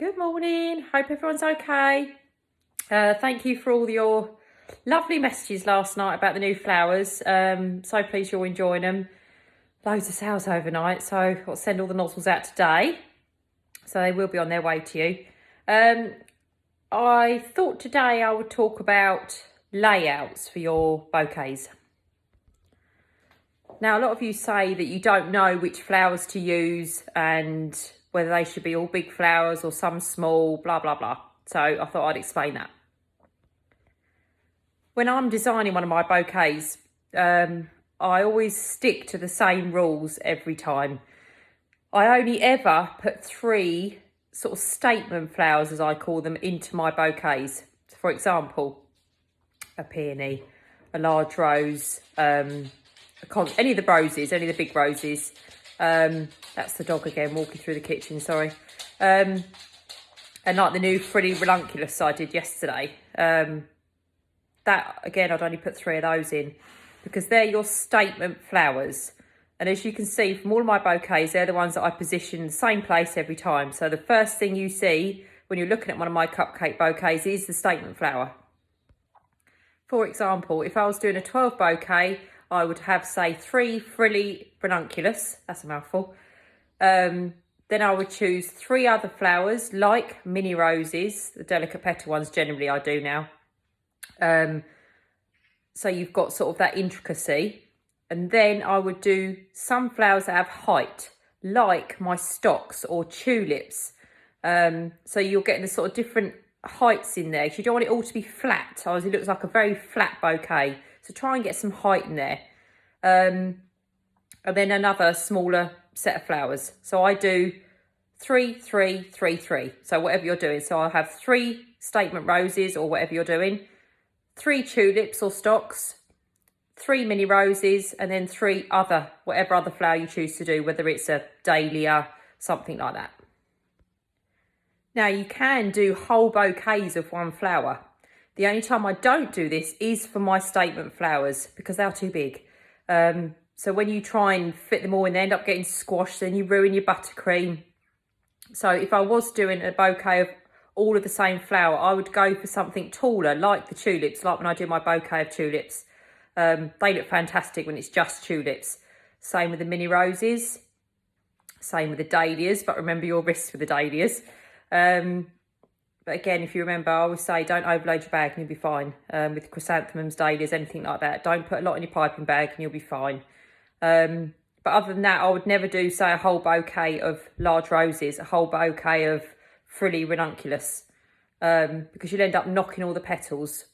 Good morning. Hope everyone's okay. Thank you for all your lovely messages last night about the new flowers. So pleased you're enjoying them. Loads of sales overnight, so I've got to send all the nozzles out today. So they will be on their way to you. I thought today I would talk about layouts for your bouquets. Now, a lot of you say that you don't know which flowers to use and whether they should be all big flowers or some small, blah, blah, blah. So I thought I'd explain that. When I'm designing one of my bouquets, I always stick to the same rules every time. I only ever put 3 sort of statement flowers, as I call them, into my bouquets. For example, a peony, a large rose, any of the roses, any of the big roses. That's the dog again walking through the kitchen, sorry. And like the new frilly ranunculus I did yesterday. That, again, I'd only put 3 of those in because they're your statement flowers. And as you can see from all of my bouquets, they're the ones that I position in the same place every time. So the first thing you see when you're looking at one of my cupcake bouquets is the statement flower. For example, if I was doing a 12 bouquet, I would have, say, 3 frilly ranunculus. That's a mouthful. Then I would choose 3 other flowers, like mini roses, the delicate petal ones generally I do now. So you've got sort of that intricacy. And then I would do some flowers that have height, like my stocks or tulips. So you're getting the sort of different heights in there. You don't want it all to be flat, otherwise it looks like a very flat bouquet. So try and get some height in there. And then another smaller set of flowers. So I do 3, 3, 3, 3. So whatever you're doing. So I'll have 3 statement roses or whatever you're doing, 3 tulips or stocks, 3 mini roses, and then 3 other, whatever other flower you choose to do, whether it's a dahlia, something like that. Now you can do whole bouquets of one flower. The only time I don't do this is for my statement flowers because they're too big. So when you try and fit them all in, they end up getting squashed, then you ruin your buttercream. So if I was doing a bouquet of all of the same flower, I would go for something taller, like the tulips, like when I do my bouquet of tulips. They look fantastic when it's just tulips. Same with the mini roses, same with the dahlias, but remember your risks with the dahlias. But again, if you remember, I always say don't overload your bag and you'll be fine. With chrysanthemums, dahlias, anything like that, don't put a lot in your piping bag and you'll be fine. But other than that, I would never do, say, a whole bouquet of large roses, a whole bouquet of frilly ranunculus, because you'll end up knocking all the petals.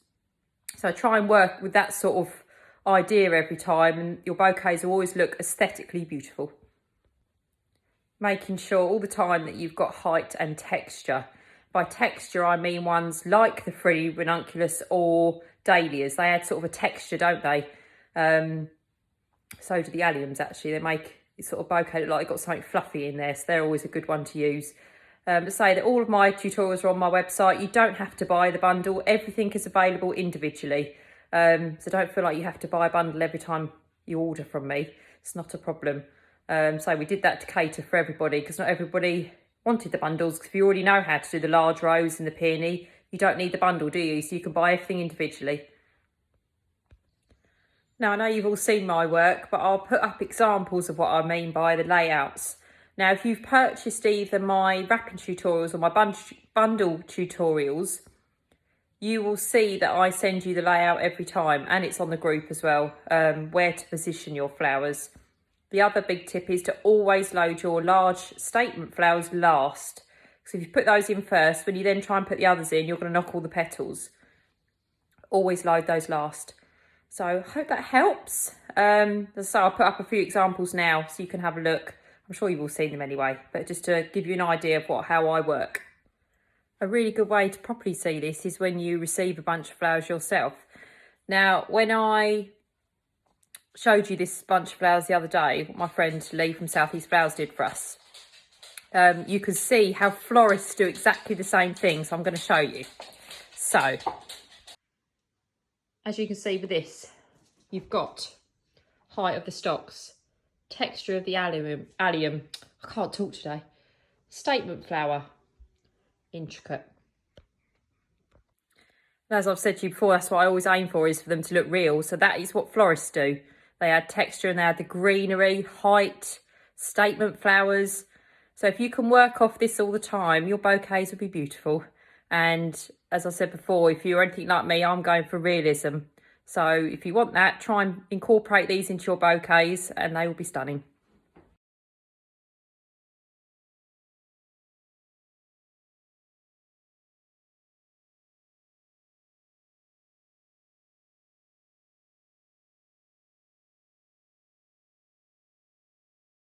So try and work with that sort of idea every time, and your bouquets will always look aesthetically beautiful. Making sure all the time that you've got height and texture. By texture, I mean ones like the frilly ranunculus or dahlias. They add sort of a texture, don't they? So do the alliums, actually. They make it sort of bouquet look like they've got something fluffy in there, so they're always a good one to use. To say that all of my tutorials are on my website. You don't have to buy the bundle. Everything is available individually. So don't feel like you have to buy a bundle every time you order from me. It's not a problem. So we did that to cater for everybody, because not everybody wanted the bundles. Because if you already know how to do the large rose and the peony, you don't need the bundle, do you? So you can buy everything individually. Now, I know you've all seen my work, but I'll put up examples of what I mean by the layouts. Now, if you've purchased either my wrapping tutorials or my bundle tutorials, you will see that I send you the layout every time, and it's on the group as well, where to position your flowers. The other big tip is to always load your large statement flowers last. So if you put those in first, when you then try and put the others in, you're going to knock all the petals. Always load those last. So I hope that helps. So I'll put up a few examples now so you can have a look. I'm sure you've all seen them anyway, but just to give you an idea of how I work. A really good way to properly see this is when you receive a bunch of flowers yourself. Now, when I showed you this bunch of flowers the other day, what my friend Lee from South East Flowers did for us, you can see how florists do exactly the same thing. So I'm going to show you. So, as you can see with this, you've got height of the stalks, texture of the allium, I can't talk today, statement flower, intricate. As I've said to you before, that's what I always aim for, is for them to look real. So that is what florists do. They add texture and they add the greenery, height, statement flowers. So if you can work off this all the time, your bouquets will be beautiful. And as I said before, if you're anything like me, I'm going for realism. So if you want that, try and incorporate these into your bouquets and they will be stunning.